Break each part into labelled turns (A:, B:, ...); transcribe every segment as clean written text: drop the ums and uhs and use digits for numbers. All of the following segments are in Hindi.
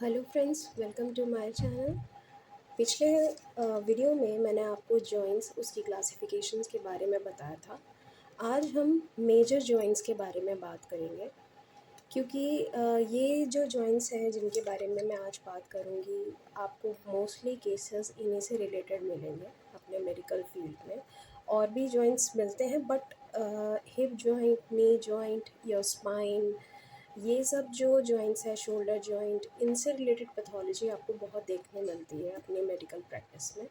A: Hello friends, welcome to my channel. पिछले वीडियो में मैंने आपको जॉइंट्स उसकी क्लासिफिकेशंस के बारे में बताया था। आज हम मेजर जॉइंट्स के बारे में बात करेंगे, क्योंकि ये जो जॉइंट्स हैं जिनके बारे में मैं आज बात करूँगी, आपको मोस्टली केसेस इन्हीं से रिलेटेड मिलेंगे अपने मेडिकल फील्ड में। और भी जॉइंट्स मिलते हैं, but hip joint, knee joint, your spine, ये सब जो जॉइंट्स है, शोल्डर जॉइंट, इनसे रिलेटेड पैथोलॉजी आपको बहुत देखने मिलती है अपनी मेडिकल प्रैक्टिस में।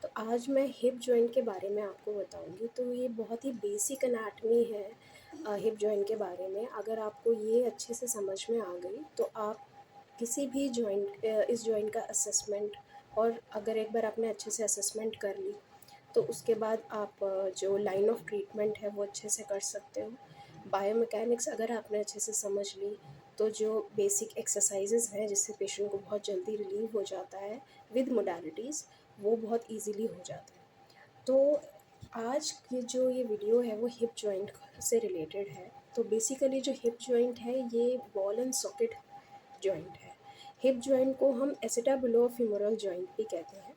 A: तो आज मैं हिप जॉइंट के बारे में आपको बताऊंगी। तो ये बहुत ही बेसिक एनाटमी है हिप जॉइंट के बारे में। अगर आपको ये अच्छे से समझ में आ गई तो आप किसी भी जॉइंट इस जॉइंट का असेसमेंट, और अगर एक बार आपने अच्छे से असेसमेंट कर ली तो उसके बाद आप जो लाइन ऑफ ट्रीटमेंट है वो अच्छे से कर सकते हो। बायोमैकेनिक्स अगर आपने अच्छे से समझ ली तो जो बेसिक एक्सरसाइजेज हैं जिससे पेशेंट को बहुत जल्दी रिलीव हो जाता है विद मोडालिटीज़, वो बहुत इजीली हो जाता है। तो आज की जो ये वीडियो है वो हिप जॉइंट से रिलेटेड है। तो बेसिकली जो हिप जॉइंट है ये बॉल एंड सॉकेट जॉइंट है। हिप जॉइंट को हम एसिटाबुलोफेमोरल जॉइंट भी कहते हैं।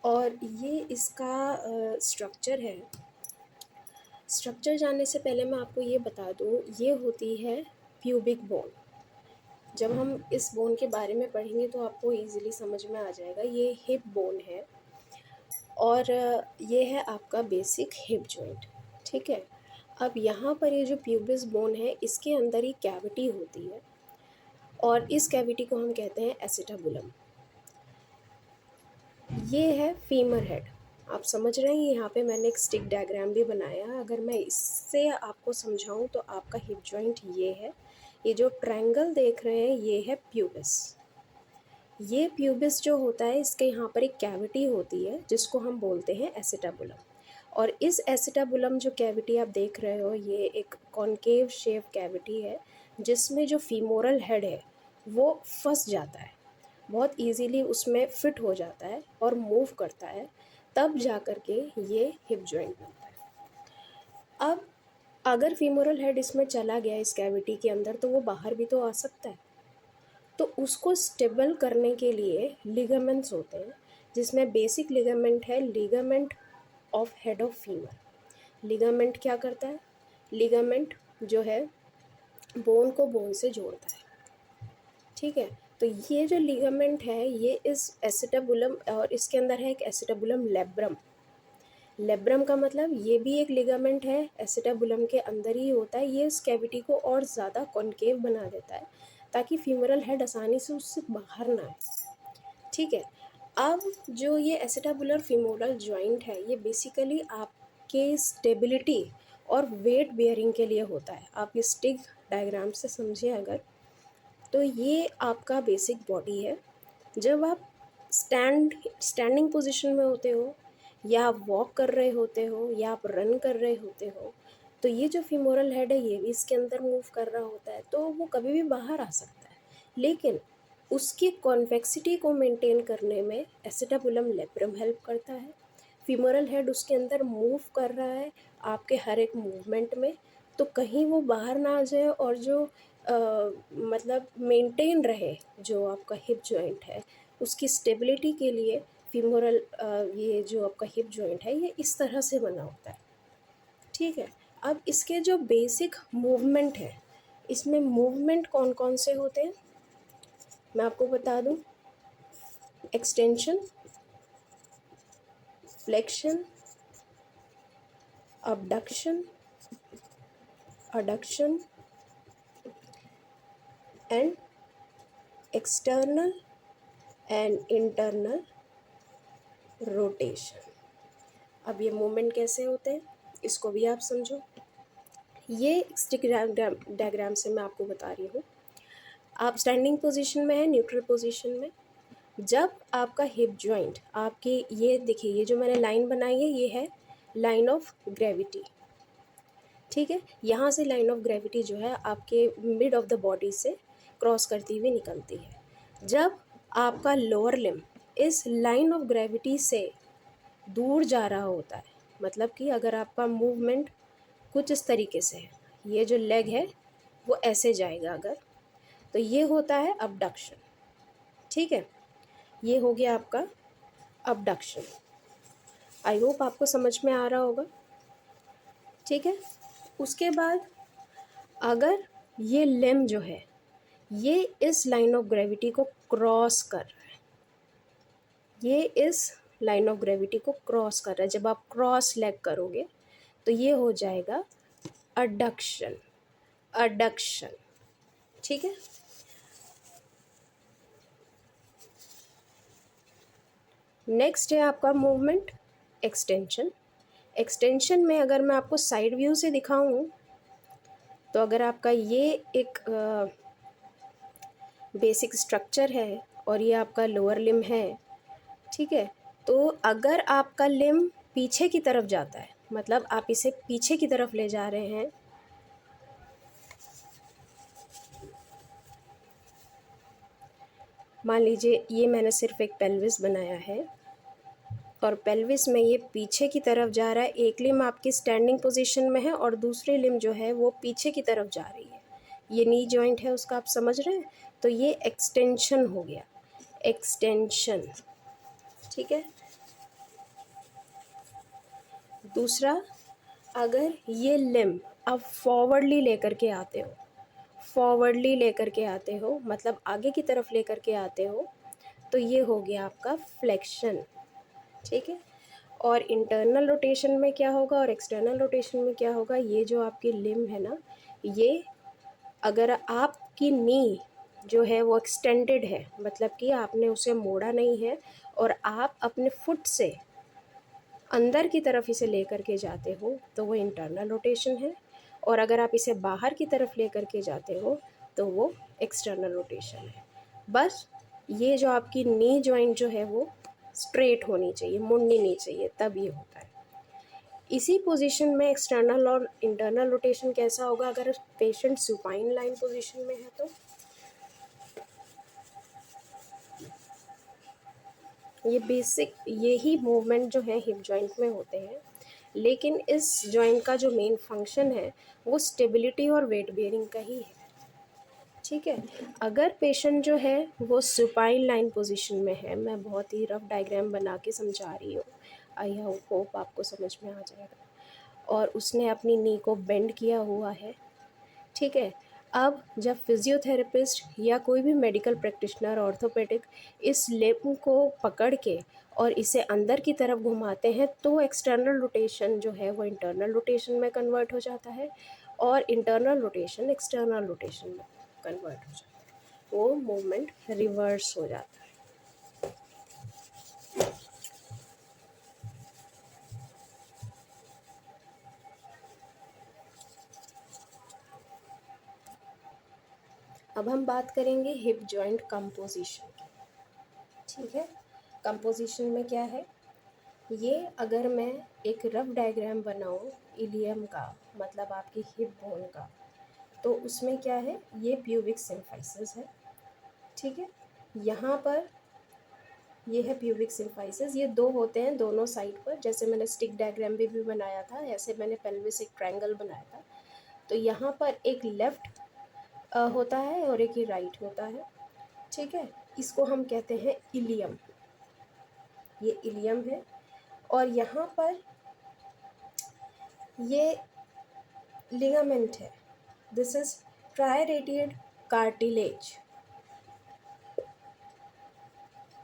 A: और ये इसका स्ट्रक्चर है। स्ट्रक्चर जानने से पहले मैं आपको ये बता दूँ, ये होती है प्यूबिक बोन। जब हम इस बोन के बारे में पढ़ेंगे तो आपको इजीली समझ में आ जाएगा। ये हिप बोन है और ये है आपका बेसिक हिप जॉइंट। ठीक है। अब यहाँ पर ये जो प्यूबिस बोन है इसके अंदर ही कैविटी होती है और इस कैविटी को हम कहते हैं एसिटाबुलम। ये है फीमर हेड। आप समझ रहे हैं, यहाँ पे मैंने एक स्टिक डायग्राम भी बनाया है। अगर मैं इससे आपको समझाऊं तो आपका हिप जॉइंट ये है। ये जो ट्रायंगल देख रहे हैं ये है प्यूबिस। ये प्यूबिस जो होता है इसके यहाँ पर एक कैविटी होती है जिसको हम बोलते हैं एसिटाबुलम। और इस एसिटाबुलम जो कैविटी आप देख रहे हो ये एक कॉनकेव शेप कैविटी है जिसमें जो फीमोरल हेड है वो फंस जाता है, बहुत इजीली उसमें फिट हो जाता है और मूव करता है, तब जा कर के ये हिप जॉइंट बनता है। अब अगर फीमोरल हेड इसमें चला गया इस कैविटी के अंदर तो वो बाहर भी तो आ सकता है। तो उसको स्टेबल करने के लिए लिगामेंट्स होते हैं, जिसमें बेसिक लिगामेंट है ligament of head of femur. Ligament क्या करता है? लिगामेंट जो है बोन को बोन से जोड़ता है। ठीक है। तो ये जो लिगामेंट है ये इस एसिटाबुलम, और इसके अंदर है एक एसिटाबुलम लेब्रम। लेब्रम का मतलब ये भी एक लिगामेंट है, एसिटाबुलम के अंदर ही होता है। ये इस कैविटी को और ज़्यादा कॉनकेव बना देता है ताकि फीमोरल हेड आसानी से उससे बाहर ना आए। ठीक है। अब जो ये एसिटाबुलर फीमोरल जॉइंट है ये बेसिकली आपके स्टेबिलिटी और वेट बेयरिंग के लिए होता है। आप ये स्टिक डायग्राम से समझिए अगर, तो ये आपका बेसिक बॉडी है। जब आप स्टैंडिंग पोजीशन में होते हो या आप वॉक कर रहे होते हो या आप रन कर रहे होते हो तो ये जो फीमोरल हेड है ये भी इसके अंदर मूव कर रहा होता है, तो वो कभी भी बाहर आ सकता है। लेकिन उसकी कॉन्वेक्सिटी को मेंटेन करने में एसिटाबुलम लेब्रम हेल्प करता है। फीमोरल हेड उसके अंदर मूव कर रहा है आपके हर एक मूवमेंट में, तो कहीं वो बाहर ना आ जाए और जो मतलब मेंटेन रहे जो आपका हिप जॉइंट है उसकी स्टेबिलिटी के लिए फीमोरल ये जो आपका हिप जॉइंट है ये इस तरह से बना होता है। ठीक है। अब इसके जो बेसिक मूवमेंट है, इसमें मूवमेंट कौन कौन से होते हैं मैं आपको बता दूं। Extension, flexion, abduction, adduction and external and internal rotation. अब ये मूवमेंट कैसे होते हैं इसको भी आप समझो। ये स्टिक डायग्राम से मैं आपको बता रही हूँ। आप स्टैंडिंग पोजीशन में है, न्यूट्रल पोजीशन में। जब आपका हिप जॉइंट आपके, ये देखिए ये जो मैंने लाइन बनाई है ये है लाइन ऑफ ग्रेविटी। ठीक है। यहाँ से लाइन ऑफ ग्रेविटी जो है आपके मिड ऑफ द बॉडी से क्रॉस करती हुई निकलती है। जब आपका लोअर लिम्ब इस लाइन ऑफ ग्रेविटी से दूर जा रहा होता है, मतलब कि अगर आपका मूवमेंट कुछ इस तरीके से है, ये जो लेग है वो ऐसे जाएगा अगर, तो ये होता है अबडक्शन। ठीक है, ये हो गया आपका अबडक्शन। आई होप आपको समझ में आ रहा होगा। ठीक है, उसके बाद अगर ये लिम्ब जो है ये इस लाइन ऑफ ग्रेविटी को क्रॉस कर रहा है, ये इस लाइन ऑफ ग्रेविटी को क्रॉस कर रहा है, जब आप क्रॉस लेग करोगे तो ये हो जाएगा अडक्शन, अडक्शन। ठीक है, नेक्स्ट है आपका मूवमेंट एक्सटेंशन। एक्सटेंशन में अगर मैं आपको साइड व्यू से दिखाऊं तो अगर आपका ये एक बेसिक स्ट्रक्चर है और ये आपका लोअर लिम्ब है, ठीक है, तो अगर आपका लिम्ब पीछे की तरफ जाता है, मतलब आप इसे पीछे की तरफ ले जा रहे हैं, मान लीजिए ये मैंने सिर्फ एक पेल्विस बनाया है और पेल्विस में ये पीछे की तरफ जा रहा है, एक लिम्ब आपकी स्टैंडिंग पोजीशन में है और दूसरी लिम्ब जो है वो पीछे की तरफ जा रही है, ये नी जॉइंट है उसका, आप समझ रहे हैं, तो ये एक्सटेंशन हो गया, एक्सटेंशन। ठीक है, दूसरा, अगर ये लिम्ब आप फॉरवर्डली लेकर के आते हो, फॉरवर्डली लेकर के आते हो मतलब आगे की तरफ लेकर के आते हो, तो ये हो गया आपका फ्लेक्शन। ठीक है, और इंटरनल रोटेशन में क्या होगा और एक्सटर्नल रोटेशन में क्या होगा, ये जो आपकी लिम्ब है ना, ये अगर आपकी नी जो है वो एक्सटेंडेड है, मतलब कि आपने उसे मोड़ा नहीं है और आप अपने फुट से अंदर की तरफ इसे लेकर के जाते हो तो वो इंटरनल रोटेशन है, और अगर आप इसे बाहर की तरफ लेकर के जाते हो तो वो एक्सटर्नल रोटेशन है। बस ये जो आपकी नी जॉइंट जो है वो स्ट्रेट होनी चाहिए, मुड़नी नहीं चाहिए, तब ये होता है। इसी पोजीशन में एक्सटर्नल और इंटरनल रोटेशन कैसा होगा, अगर पेशेंट सुपाइन लाइन पोजीशन में है तो ये बेसिक यही मूवमेंट जो है हिप जॉइंट में होते हैं, लेकिन इस जॉइंट का जो मेन फंक्शन है वो स्टेबिलिटी और वेट बेयरिंग का ही है। ठीक है, अगर पेशेंट जो है वो सुपाइन लाइन पोजीशन में है, मैं बहुत ही रफ डायग्राम बना के समझा रही हूँ, आई होप आपको समझ में आ जाएगा, और उसने अपनी नी को बेंड किया हुआ है। ठीक है, अब जब फिजियोथेरेपिस्ट या कोई भी मेडिकल प्रैक्टिशनर ऑर्थोपेडिक इस लिम्ब को पकड़ के और इसे अंदर की तरफ घुमाते हैं तो एक्सटर्नल रोटेशन जो है वो इंटरनल रोटेशन में कन्वर्ट हो जाता है और इंटरनल रोटेशन एक्सटर्नल रोटेशन में कन्वर्ट हो जाता है, वो मूवमेंट रिवर्स हो जाता है। अब हम बात करेंगे हिप जॉइंट कंपोजिशन की। ठीक है, कंपोजिशन में क्या है, ये अगर मैं एक रफ डायग्राम बनाऊं इलियम का, मतलब आपकी हिप बोन का, तो उसमें क्या है, ये प्यूबिक सिम्फाइसिस है। ठीक है, यहाँ पर ये है प्यूबिक सिम्फाइसिस, ये दो होते हैं दोनों साइड पर, जैसे मैंने स्टिक डायग्राम भी बनाया था, ऐसे मैंने पेल्विस एक ट्रायंगल बनाया था, तो यहाँ पर एक लेफ्ट होता है और एक ही राइट होता है। ठीक है, इसको हम कहते हैं इलियम, ये इलियम है, और यहाँ पर ये लिगामेंट है, दिस इज ट्राइरेडिएट कार्टिलेज,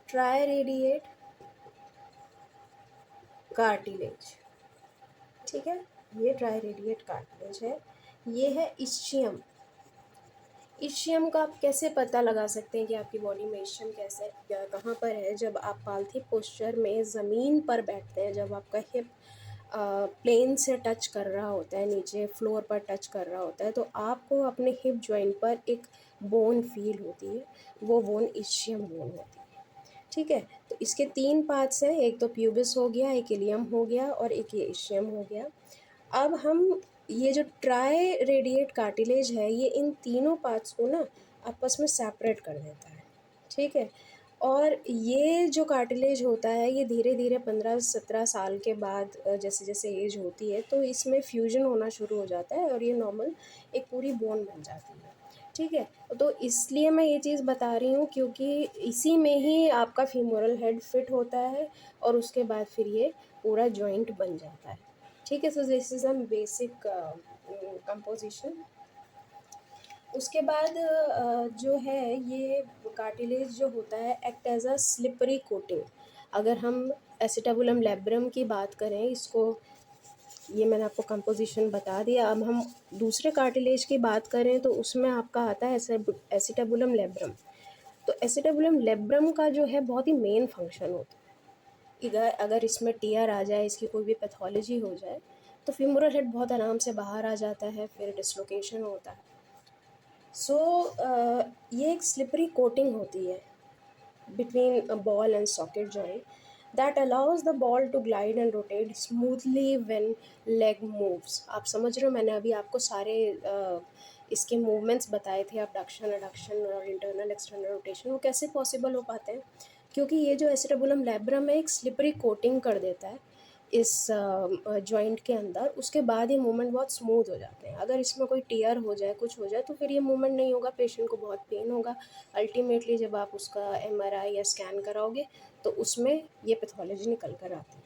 A: ट्राइरेडिएट कार्टिलेज। ठीक है, ये ट्राइरेडिएट कार्टिलेज है, ये है इस्चियम। इस्चियम का आप कैसे पता लगा सकते हैं कि आपकी बॉडी में इस्चियम कैसे कहाँ पर है, जब आप पालथी पोस्चर में ज़मीन पर बैठते हैं, जब आपका हिप प्लेन से टच कर रहा होता है, नीचे फ्लोर पर टच कर रहा होता है, तो आपको अपने हिप जॉइंट पर एक बोन फील होती है, वो बोन इस्चियम बोन होती है। ठीक है, तो इसके तीन पार्ट्स हैं, एक तो प्यूबिस हो गया, एक इलियम हो गया और एक ये इस्चियम हो गया। अब हम ये जो ट्राई रेडिएट कार्टिलेज है, ये इन तीनों पार्ट्स को ना आपस में सेपरेट कर देता है। ठीक है, और ये जो कार्टिलेज होता है ये धीरे धीरे 15-17 साल के बाद जैसे जैसे एज होती है तो इसमें फ्यूजन होना शुरू हो जाता है और ये नॉर्मल एक पूरी बोन बन जाती है। ठीक है। तो इसलिए मैं ये चीज़ बता रही हूँ क्योंकि इसी में ही आपका फीमोरल हेड फिट होता है और उसके बाद फिर ये पूरा जॉइंट बन जाता है। ठीक है, so this is some basic composition. उसके बाद जो है ये कार्टिलेज जो होता है act as a slippery coating. अगर हम एसिटाबुलम लैब्रम की बात करें, इसको ये मैंने आपको कंपोजिशन बता दिया। अब हम दूसरे कार्टिलेज की बात करें तो उसमें आपका आता है एसिटाबुलम लैब्रम। तो एसिटाबुलम लैब्रम का जो है बहुत ही मेन फंक्शन होता है। इधर अगर इसमें टीयर आ जाए, इसकी कोई भी पैथोलॉजी हो जाए, तो फीमोरल हेड बहुत आराम से बाहर आ जाता है, फिर डिसलोकेशन होता है। सो ये एक स्लिपरी कोटिंग होती है between a ball and socket joint that allows the ball to glide and rotate smoothly when leg moves। आप समझ रहे हो, मैंने अभी आपको सारे इसके मूवमेंट्स बताए थे, abduction adduction और इंटरनल एक्सटर्नल रोटेशन। वो कैसे पॉसिबल हो पाते हैं? क्योंकि ये जो एसिटाबुलम लैब्रम है एक स्लिपरी कोटिंग कर देता है इस जॉइंट के अंदर। उसके बाद ये मूवमेंट बहुत स्मूथ हो जाते हैं। अगर इसमें कोई टीयर हो जाए, कुछ हो जाए, तो फिर ये मूवमेंट नहीं होगा, पेशेंट को बहुत पेन होगा। अल्टीमेटली जब आप उसका एमआरआई या स्कैन कराओगे तो उसमें ये पैथोलॉजी निकल कर आती है।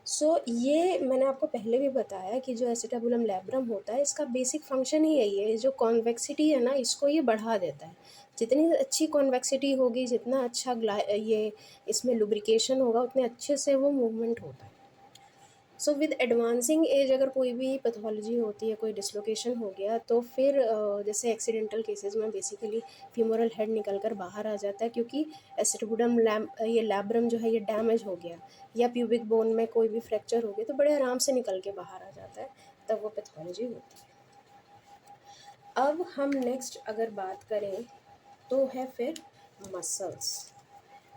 A: सो ये मैंने आपको पहले भी बताया कि जो एसिटाबुलम लैब्रम होता है इसका बेसिक फंक्शन ही यही है। जो कॉन्वेक्सिटी है ना, इसको ये बढ़ा देता है। जितनी अच्छी कॉन्वेक्सिटी होगी, जितना अच्छा ये इसमें लुब्रिकेशन होगा, उतने अच्छे से वो मूवमेंट होता है। सो विद एडवांसिंग एज अगर कोई भी पैथोलॉजी होती है, कोई डिसलोकेशन हो गया, तो फिर जैसे एक्सीडेंटल केसेस में बेसिकली फीमोरल हेड निकल कर बाहर आ जाता है क्योंकि एसिटाबुलम ये लैब्रम जो है ये डैमेज हो गया, या प्यूबिक बोन में कोई भी फ्रैक्चर हो गया, तो बड़े आराम से निकल के बाहर आ जाता है, तब वो पैथोलॉजी होती है। अब हम नेक्स्ट अगर बात करें तो है फिर मसल्स।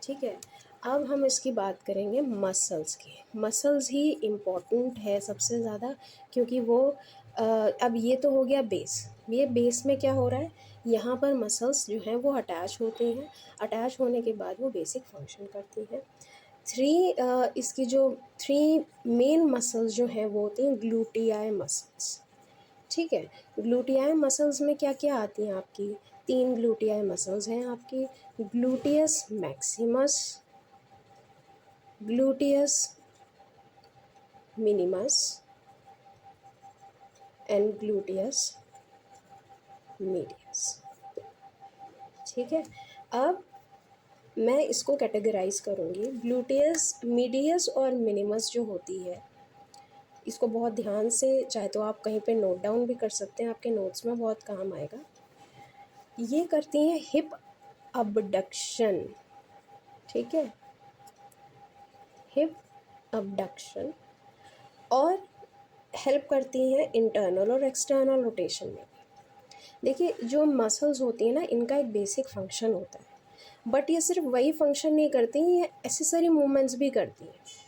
A: ठीक है, अब हम इसकी बात करेंगे मसल्स की। मसल्स ही इम्पॉर्टेंट है सबसे ज़्यादा, क्योंकि वो अब ये तो हो गया बेस। ये बेस में क्या हो रहा है, यहाँ पर मसल्स जो हैं वो अटैच होते हैं। अटैच होने के बाद वो बेसिक फंक्शन करती हैं। इसकी जो थ्री मेन मसल्स जो हैं वो होती हैं ग्लूटियाई मसल्स। ठीक है, ग्लूटियाई मसल्स में क्या क्या आती हैं आपकी? तीन ग्लूटियाई मसल्स हैं आपकी, gluteus Maximus, gluteus minimus and gluteus medius. ठीक है, अब मैं इसको कैटेगराइज करूँगी। ग्लूटियस मीडियस और मिनिमस जो होती है, इसको बहुत ध्यान से, चाहे तो आप कहीं पे नोट डाउन भी कर सकते हैं, आपके नोट्स में बहुत काम आएगा। ये करती हैं हिप अबडक्शन। ठीक है, हिप अबडक्शन, और हेल्प करती हैं इंटरनल और एक्सटर्नल रोटेशन में। देखिए, जो मसल्स होती हैं ना, इनका एक बेसिक फंक्शन होता है, बट ये सिर्फ वही फंक्शन नहीं करती, ये एसेसरी मूवमेंट्स भी करती हैं।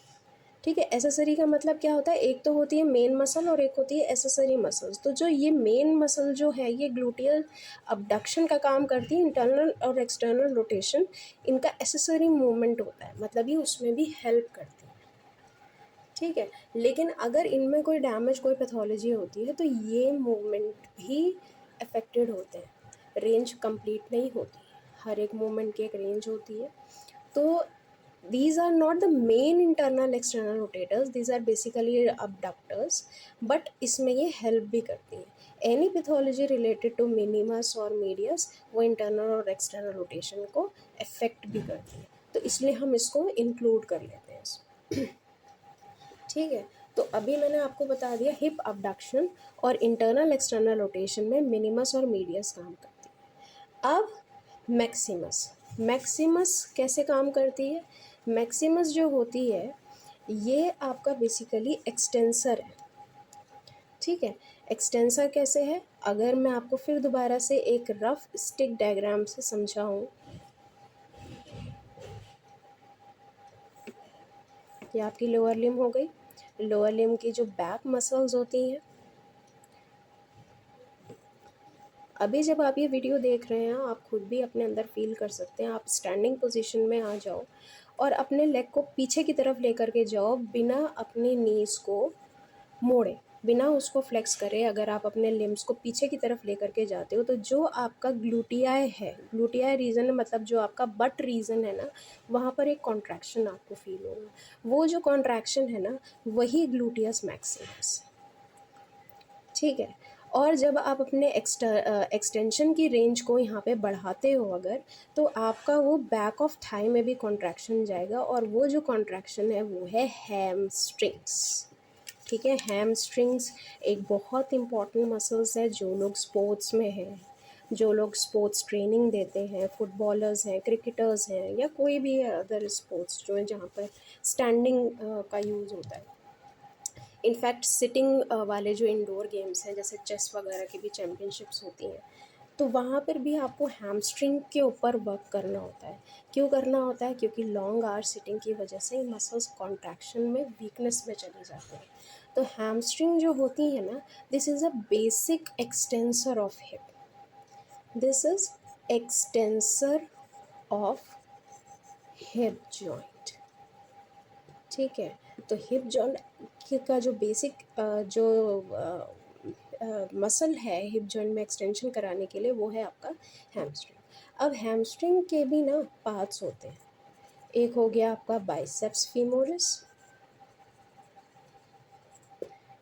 A: ठीक है, एसेसरी का मतलब क्या होता है? एक तो होती है मेन मसल और एक होती है एसेसरी मसल्स। तो जो ये मेन मसल जो है ये ग्लूटियल अबडक्शन का काम करती है, इंटरनल और एक्सटर्नल रोटेशन इनका एसेसरी मूवमेंट होता है, मतलब ये उसमें भी हेल्प करती है। ठीक है, लेकिन अगर इनमें कोई डैमेज, कोई पैथोलॉजी होती है तो ये मूवमेंट भी अफेक्टेड होते हैं। रेंज कंप्लीट नहीं होती, हर एक मूवमेंट की एक रेंज होती है। तो these are not the main internal external rotators, these are basically abductors, but इसमें ये हेल्प भी करती हैं। Any pathology related to minimus और मीडियस वो इंटरनल और एक्सटर्नल रोटेशन को अफेक्ट भी करती है, तो इसलिए हम इसको इंक्लूड कर लेते हैं इसमें। ठीक है, तो अभी मैंने आपको बता दिया हिप अबडक्शन और इंटरनल एक्सटर्नल रोटेशन में मिनिमस और मीडियस काम करती है। अब मैक्सिमस, मैक्सिमस कैसे काम करती है? मैक्सिमस जो होती है ये आपका बेसिकली एक्सटेंसर है। ठीक है, एक्सटेंसर कैसे है? अगर मैं आपको फिर दोबारा से एक रफ स्टिक डायग्राम से समझाऊं, ये आपकी लोअर लिम्ब हो गई। लोअर लिम्ब की जो बैक मसल्स होती हैं, अभी जब आप ये वीडियो देख रहे हैं आप खुद भी अपने अंदर फील कर सकते हैं। आप स्टैंडिंग पोजीशन में आ जाओ और अपने लेग को पीछे की तरफ लेकर के जाओ बिना अपनी नीज को मोड़े। बिना उसको फ्लेक्स करे अगर आप अपने लिम्स को पीछे की तरफ लेकर के जाते हो, तो जो आपका ग्लूटियाई है, ग्लूटियाई रीजन मतलब जो आपका बट रीजन है ना, वहाँ पर एक कॉन्ट्रैक्शन आपको फील होगा। वो जो कॉन्ट्रैक्शन है ना, वही ग्लूटियस मैक्सिमस, ठीक है। और जब आप अपने एक्सटेंशन की रेंज को यहाँ पे बढ़ाते हो अगर, तो आपका वो बैक ऑफ थाई में भी कॉन्ट्रैक्शन जाएगा, और वो जो कॉन्ट्रैक्शन है वो है हैमस्ट्रिंग्स, ठीक है। हैमस्ट्रिंग्स एक बहुत इंपॉर्टेंट मसल्स है। जो लोग स्पोर्ट्स में हैं, जो लोग स्पोर्ट्स ट्रेनिंग देते हैं, फुटबॉलर्स हैं, क्रिकेटर्स हैं, या कोई भी अदर स्पोर्ट्स जो है जहाँ पर स्टैंडिंग का यूज़ होता है, इनफैक्ट सिटिंग वाले जो इंडोर गेम्स हैं जैसे चेस वगैरह की भी चैम्पियनशिप्स होती हैं, तो वहाँ पर भी आपको हैमस्ट्रिंग के ऊपर वर्क करना होता है। क्यों करना होता है? क्योंकि लॉन्ग आवर सिटिंग की वजह से मसल्स कॉन्ट्रैक्शन में, वीकनेस में चले जाते हैं। तो हैमस्ट्रिंग जो होती है ना, this is a basic extensor of hip, this is extensor of hip joint, ठीक है। तो हिप जॉइंट का जो बेसिक जो मसल है हिप जॉइंट में एक्सटेंशन कराने के लिए, वो है आपका हैमस्ट्रिंग। अब हैमस्ट्रिंग के भी ना पार्ट्स होते हैं। एक हो गया आपका बाइसेप्स फीमोरिस,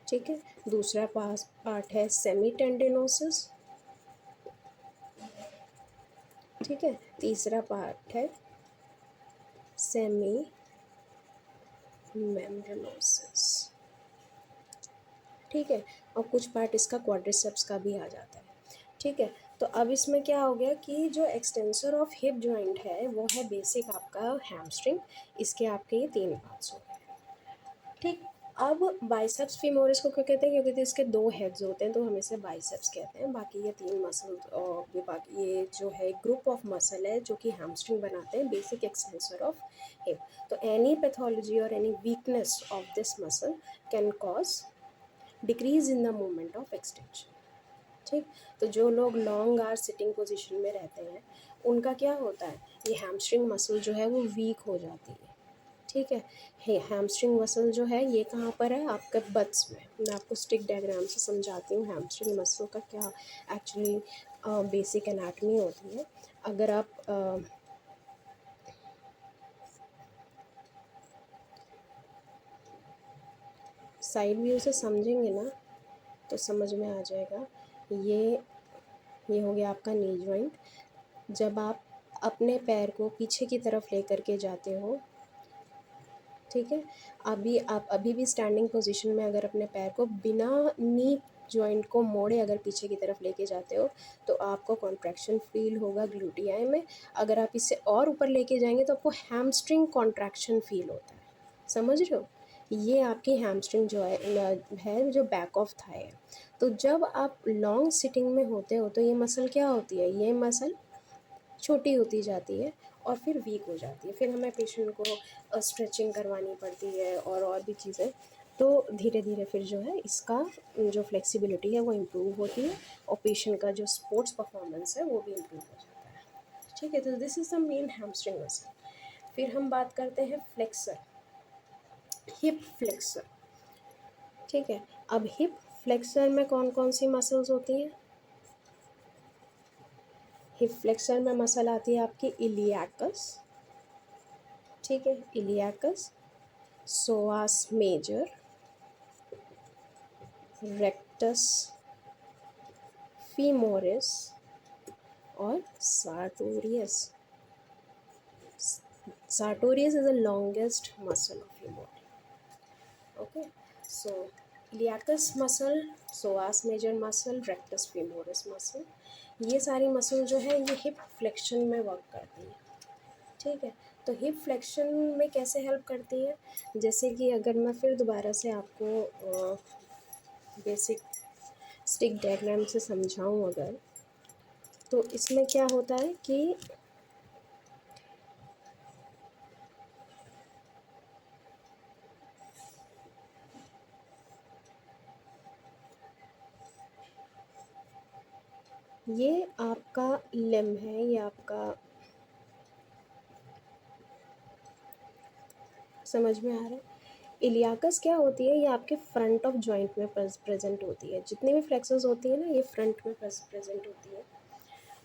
A: ठीक है। दूसरा पार्ट है सेमी टेंडिनोसिस, ठीक है। तीसरा पार्ट है सेमी मेम्ब्रेनोसिस, ठीक है। और कुछ पार्ट इसका क्वाड्रिसेप्स का भी आ जाता है, ठीक है। तो अब इसमें क्या हो गया कि जो एक्सटेंसर ऑफ हिप जॉइंट है वो है बेसिक आपका हैमस्ट्रिंग। इसके आपके ये 3 पार्ट्स हो गए, ठीक। अब बाइसेप्स फीमोरिस को क्यों कहते हैं? क्योंकि इसके 2 हेड्स होते हैं, तो हम इसे बाइसेप्स कहते हैं। बाकी ये 3 मसल और बाकी ये जो है ग्रुप ऑफ मसल है जो कि हैमस्ट्रिंग बनाते हैं, बेसिक एक्सटेंसर ऑफ हिप। तो एनी पैथोलॉजी और any weakness of this muscle can cause decrease in the moment of extension, ठीक। तो जो लोग लॉन्ग आवर सिटिंग पोजीशन में रहते हैं, उनका क्या होता है, ये हैमस्ट्रिंग मसल जो है वो वीक हो जाती है, ठीक है। हैमस्ट्रिंग मसल जो है ये कहाँ पर है? आपके बट्स में। मैं आपको स्टिक डायग्राम से समझाती हूँ हैमस्ट्रिंग मसल का क्या एक्चुअली बेसिक एनाटमी होती है। अगर आप साइड व्यू से समझेंगे ना तो समझ में आ जाएगा। ये हो गया आपका नी जॉइंट। जब आप अपने पैर को पीछे की तरफ लेकर के जाते हो, ठीक है, अभी आप अभी भी स्टैंडिंग पोजीशन में अगर अपने पैर को बिना नी जॉइंट को मोड़े अगर पीछे की तरफ लेके जाते हो, तो आपको कॉन्ट्रैक्शन फील होगा ग्लूटियाई में। अगर आप इसे और ऊपर लेके जाएंगे तो आपको हैमस्ट्रिंग कॉन्ट्रैक्शन फील होता है, समझ रहे हो? ये आपकी हैमस्ट्रिंग जो है जो बैक ऑफ थाई है। तो जब आप लॉन्ग सिटिंग में होते हो तो ये मसल क्या होती है, ये मसल छोटी होती जाती है और फिर वीक हो जाती है। फिर हमें पेशेंट को स्ट्रेचिंग करवानी पड़ती है और भी चीज़ें। तो धीरे धीरे फिर जो है इसका जो फ्लेक्सिबिलिटी है वो इम्प्रूव होती है, और पेशेंट का जो स्पोर्ट्स परफॉर्मेंस है वो भी इम्प्रूव हो जाता है, ठीक है। तो this is the main hamstring muscle. फिर हम बात करते हैं फ्लेक्सर, हिप फ्लेक्सर, ठीक है। अब हिप फ्लेक्सर में कौन कौन सी मसल्स होती हैं? हिप फ्लेक्सर में मसल आती है आपकी इलियाकस, ठीक है, इलियाकस, सोआस मेजर, रेक्टस फीमोरिस और sartorius. Sartorius is the longest muscle of your body. Okay, so iliacus muscle, psoas major muscle, rectus femoris muscle, ये सारी मसल जो है ये हिप फ्लेक्शन में वर्क करती है, ठीक है। तो हिप फ्लेक्शन में कैसे हेल्प करती है? जैसे कि अगर मैं फिर दोबारा से आपको बेसिक स्टिक डायग्राम से समझाऊं अगर, तो इसमें क्या होता है कि ये आपका लिम्ब है, ये आपका समझ में आ रहा है, इलियाकस क्या होती है, ये आपके फ्रंट ऑफ जॉइंट में प्रेजेंट होती है। जितनी भी फ्लेक्सर्स होती है ना, ये फ्रंट में प्रेजेंट होती है,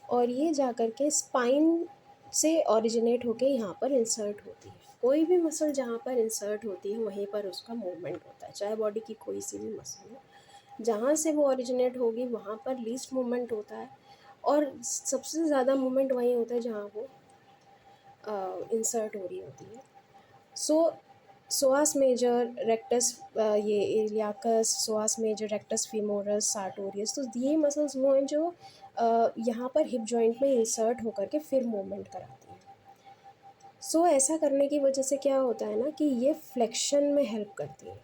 A: और ये जा कर के स्पाइन से ओरिजिनेट होके यहाँ पर इंसर्ट होती है। कोई भी मसल जहाँ पर इंसर्ट होती है वहीं पर उसका मूवमेंट होता है, चाहे बॉडी की कोई सी भी मसल हो। जहाँ से वो ओरिजिनेट होगी वहाँ पर लीस्ट मूवमेंट होता है, और सबसे ज़्यादा मूवमेंट वहीं होता है जहाँ वो इंसर्ट हो रही होती है। सो सोआस मेजर, रेक्टस, ये इलियाकस, सोआस मेजर, रेक्टस फीमोरस, सार्टोरियस, तो ये मसल्स वो हैं जो यहाँ पर हिप जॉइंट में इंसर्ट होकर के फिर मूवमेंट कराती हैं। सो ऐसा करने की वजह से क्या होता है ना कि ये फ्लेक्शन में हेल्प करती है।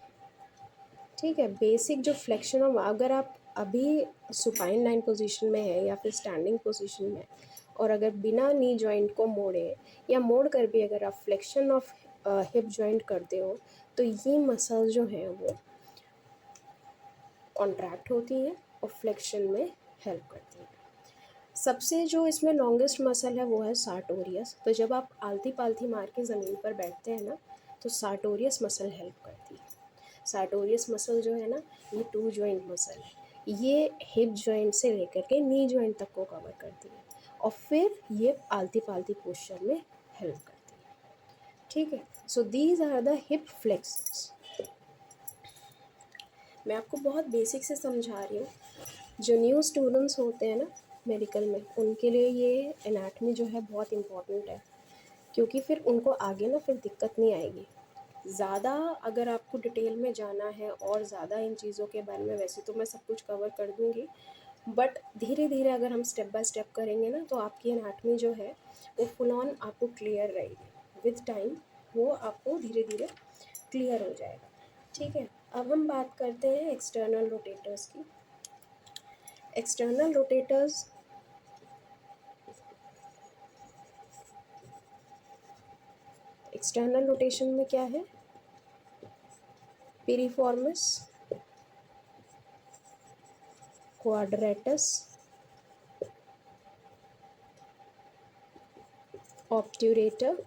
A: ठीक है, बेसिक जो फ्लेक्शन ऑफ, अगर आप अभी सुपाइन लाइन पोजीशन में है या फिर स्टैंडिंग पोजीशन में, और अगर बिना नी जॉइंट को मोड़े या मोड़ कर भी अगर आप फ्लेक्शन ऑफ हिप जॉइंट करते हो, तो ये मसल जो है वो कॉन्ट्रैक्ट होती है और फ्लेक्शन में हेल्प करती है। सबसे जो इसमें लॉन्गेस्ट मसल है वो है सार्टोरियस। तो जब आप आलती पालती मार के ज़मीन पर बैठते हैं ना, तो सार्टोरियस मसल हेल्प करती है। सार्टोरियस मसल जो है ना, ये टू जॉइंट मसल है। ये हिप जॉइंट से लेकर के नी जॉइंट तक को कवर करती है, और फिर ये आलती पालती पोस्चर में हेल्प करती है। ठीक है, so these are the hip flexors. मैं आपको बहुत बेसिक से समझा रही हूँ। जो न्यू स्टूडेंट्स होते हैं ना मेडिकल में, उनके लिए ये एनाटमी जो है बहुत इम्पॉर्टेंट है, क्योंकि फिर उनको आगे ना फिर दिक्कत नहीं आएगी। ज़्यादा अगर आपको डिटेल में जाना है और ज़्यादा इन चीज़ों के बारे में, वैसे तो मैं सब कुछ कवर कर दूँगी, बट धीरे धीरे अगर हम स्टेप बाय स्टेप करेंगे ना, तो आपकी एनाटमी जो है वो फुल ऑन आपको क्लियर रहेगी। विद टाइम वो आपको धीरे धीरे क्लियर हो जाएगा। ठीक है, अब हम बात करते हैं एक्सटर्नल रोटेटर्स की। एक्सटर्नल रोटेटर्स एक्सटर्नल रोटेशन में क्या है, piriformis, quadratus, obturator,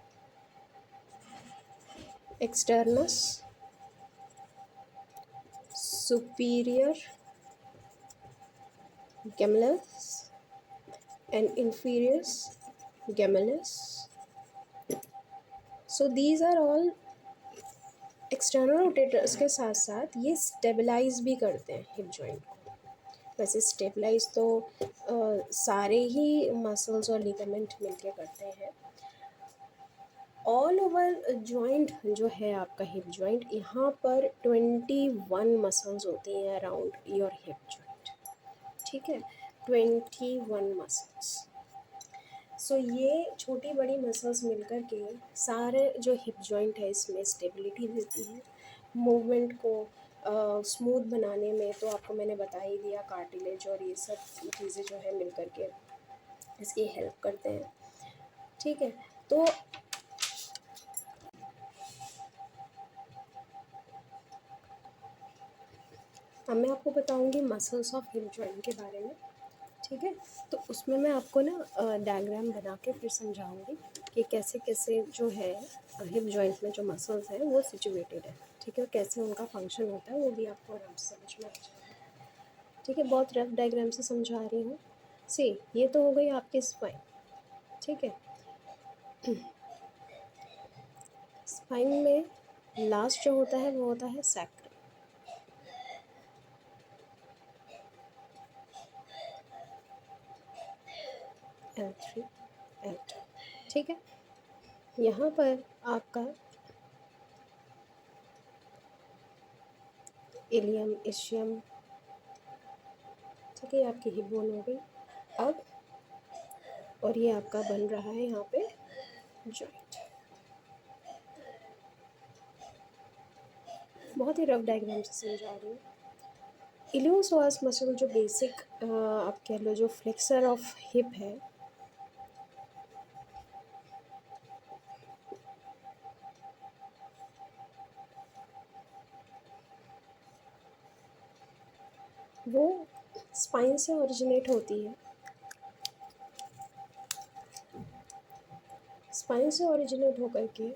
A: externus, superior gemellus and inferior gemellus. So these are all external rotators के साथ साथ ये स्टेबलाइज भी करते हैं हिप जॉइंट को। वैसे स्टेबलाइज तो सारे ही मसल्स और लिगामेंट मिलके करते हैं। ऑल ओवर जॉइंट जो है आपका हिप जॉइंट, यहाँ पर 21 मसल्स होती हैं अराउंड योर हिप जॉइंट। ठीक है, 21 मसल्स। सो ये छोटी बड़ी मसल्स मिलकर के सारे जो हिप जॉइंट है इसमें स्टेबिलिटी देती है। मूवमेंट को स्मूथ बनाने में तो आपको मैंने बता ही दिया, कार्टिलेज और ये सब चीज़ें जो है मिलकर के इसकी हेल्प करते हैं। ठीक है, तो अब मैं आपको बताऊंगी मसल्स ऑफ हिप जॉइंट के बारे में। ठीक है, तो उसमें मैं आपको ना डायग्राम बना के फिर समझाऊंगी कि कैसे कैसे जो है हिप जॉइंट में जो मसल्स हैं वो सिचुएटेड है। ठीक है, कैसे उनका फंक्शन होता है वो भी आपको आराम से समझ में आ जाएगा। ठीक है, बहुत रफ डायग्राम से समझा रही हूँ। सी, ये तो हो गई आपकी स्पाइन। ठीक है, स्पाइन में लास्ट जो होता है वो होता है सैक्रम। L3, L2। ठीक है, यहाँ पर आपका इलियम, इशियम, ठीक है, आपकी हिप बोन हो गई। अब और ये आपका बन रहा है यहाँ पे जॉइंट। बहुत ही रफ डायग्राम से समझा रही हूँ। इलियोपसोअस मसल जो बेसिक आप कह लो जो फ्लेक्सर ऑफ हिप है, वो स्पाइन से ओरिजिनेट होती है। स्पाइन से ओरिजिनेट होकर के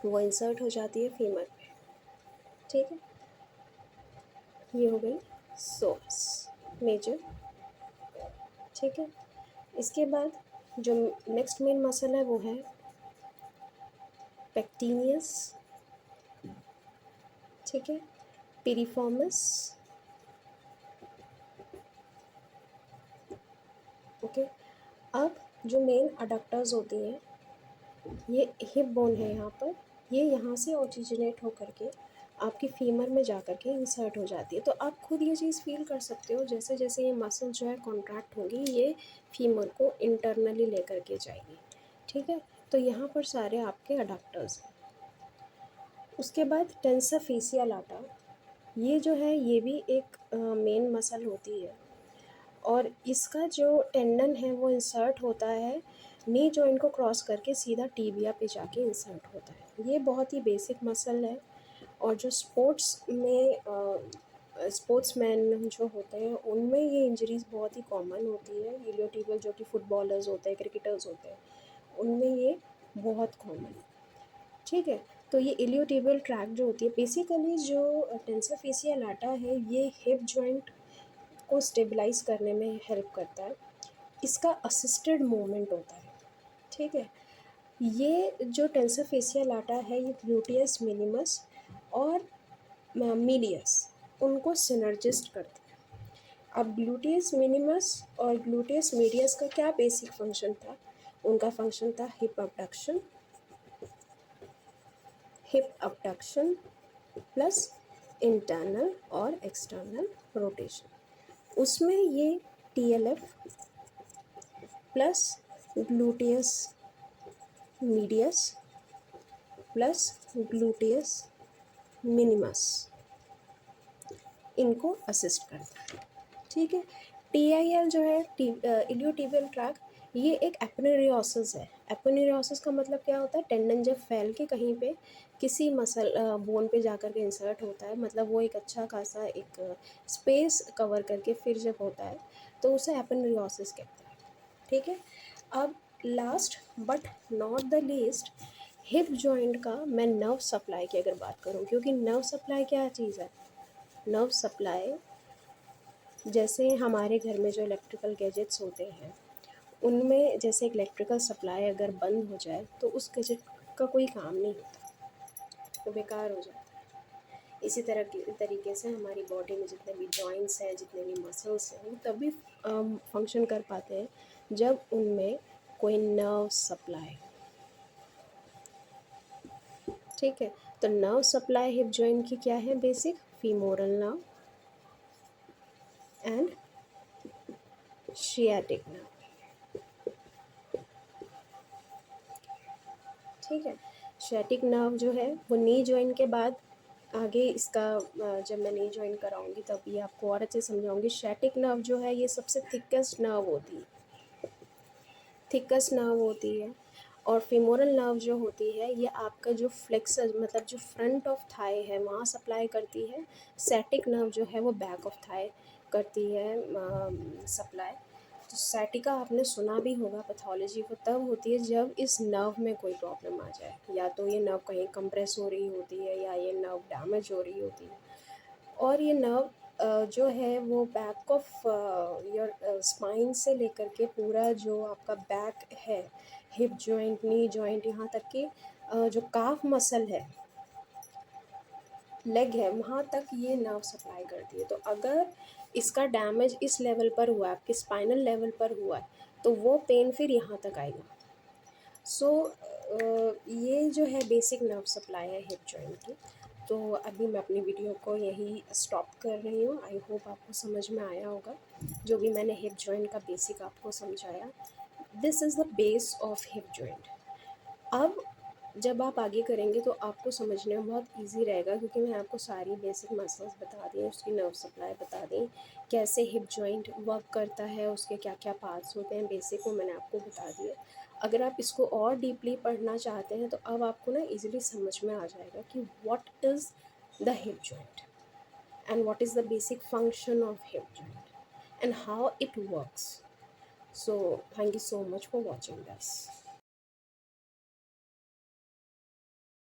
A: वो इंसर्ट हो जाती है फीमर पे। ठीक है, ये हो गई सोर्स मेजर। ठीक है, इसके बाद जो नेक्स्ट मेन मसल है वो है पेक्टिनियस। ठीक है, पिरिफॉर्मस। ओके, अब जो मेन अडक्टर्स होती हैं, ये हिप बोन है यहाँ पर, ये यहाँ से ऑरिजिनेट होकर के आपकी फीमर में जा कर के इंसर्ट हो जाती है। तो आप खुद ये चीज़ फील कर सकते हो, जैसे जैसे ये मसल जो है कॉन्ट्रैक्ट होगी, ये फीमर को इंटरनली लेकर के जाएगी। ठीक है, तो यहाँ पर सारे आपके अडक्टर्स हैं। उसके बाद टेंसर फेसियल लाटा, ये जो है ये भी एक मेन मसल होती है, और इसका जो टेंडन है वो इंसर्ट होता है नी जॉइंट को क्रॉस करके सीधा टीबिया पे जाके इंसर्ट होता है। ये बहुत ही बेसिक मसल है, और जो स्पोर्ट्स में स्पोर्ट्समैन जो होते हैं उनमें ये इंजरीज बहुत ही कॉमन होती है। इलियोटिबियल, जो कि फुटबॉलर्स होते हैं, क्रिकेटर्स होते हैं, उनमें ये बहुत कॉमन है। ठीक है, तो ये इलियोटिबियल ट्रैक जो होती है, बेसिकली जो टेंसर फेसियल लाटा है, ये हिप जॉइंट को स्टेबलाइज करने में हेल्प करता है। इसका असिस्टेड मूवमेंट होता है। ठीक है, ये जो टेंसर फेसियल लाटा है, ये ग्लूटियस मिनिमस और मीडियस, उनको सिनर्जिस्ट करता है। अब ग्लूटियस मिनिमस और ग्लूटियस मीडियस का क्या बेसिक फंक्शन था? उनका फंक्शन था हिप अबडक्शन प्लस इंटरनल और एक्सटर्नल रोटेशन। उसमें ये TLF plus gluteus medius plus gluteus minimus, इनको असिस्ट करता है। ठीक है, TIL जो है इलियोटिबियल ट्रैक, ये एक एपोनेरियोसिस है। एपोनेरियोसिस का मतलब क्या होता है? टेंडन जब फैल के कहीं पे किसी मसल बोन पे जाकर के इंसर्ट होता है, मतलब वो एक अच्छा खासा एक स्पेस कवर करके फिर जब होता है, तो उसे एपोनेरियोसिस कहते हैं। ठीक है, अब last but not the least, hip joint का मैं नर्व सप्लाई की अगर बात करूं, क्योंकि नर्व सप्लाई क्या चीज़ है? नर्व सप्लाई, जैसे हमारे घर में जो इलेक्ट्रिकल गैजेट्स होते हैं, उनमें जैसे एक इलेक्ट्रिकल सप्लाई अगर बंद हो जाए तो उस गैजेट का कोई काम नहीं होता, वो बेकार हो जाता है। इसी तरह की तरीके से हमारी बॉडी में जितने भी जॉइंट्स हैं, जितने भी मसल्स हैं, वो तभी फंक्शन कर पाते हैं जब उनमें कोई नर्व सप्लाई। ठीक है, तो नर्व सप्लाई हिप जॉइंट की क्या है? Basic femoral nerve and sciatic nerve. ठीक है, शियाटिक नर्व जो है वो नी जॉइंट के बाद आगे इसका जब मैं नी जॉइन कराऊंगी तब ये आपको और अच्छे समझाऊंगी। शियाटिक नर्व जो है ये सबसे थिकेस्ट नर्व होती है, और फेमोरल नर्व जो होती है ये आपका जो फ्लेक्सर, मतलब जो फ्रंट ऑफ थाई है, वहाँ सप्लाई करती है। सैटिक नर्व जो है वो बैक ऑफ थाई करती है सप्लाई। तो सैटिका आपने सुना भी होगा, पैथोलॉजी को तब होती है जब इस नर्व में कोई प्रॉब्लम आ जाए, या तो ये नर्व कहीं कंप्रेस हो रही होती है, या ये नर्व डैमेज हो रही होती है। और ये नर्व जो है वो बैक ऑफ योर स्पाइन से लेकर के पूरा जो आपका बैक है, हिप जॉइंट, नी जॉइंट, यहाँ तक कि जो काफ मसल है, लेग है, वहाँ तक ये नर्व सप्लाई करती है। तो अगर इसका डैमेज इस लेवल पर हुआ है, आपके स्पाइनल लेवल पर हुआ है, तो वो पेन फिर यहाँ तक आएगा। सो ये जो है बेसिक नर्व सप्लाई है हिप जॉइंट की। तो अभी मैं अपनी वीडियो को यही स्टॉप कर रही हूँ। आई होप आपको समझ में आया होगा जो भी मैंने हिप जॉइंट का बेसिक आपको समझाया। This is the base of hip joint. अब जब आप आगे करेंगे तो आपको समझने में बहुत इजी रहेगा, क्योंकि मैं आपको सारी बेसिक मसल्स बता दी, उसकी नर्व सप्लाई बता दी, कैसे हिप जॉइंट वर्क करता है, उसके क्या क्या पार्ट्स होते हैं, बेसिक वो मैंने आपको बता दिया। अगर आप इसको और डीपली पढ़ना चाहते हैं तो अब आपको ना इजीली समझ में आ जाएगा कि what is the hip joint and what is the basic function of hip joint and how it works. So thank you so much for watching this.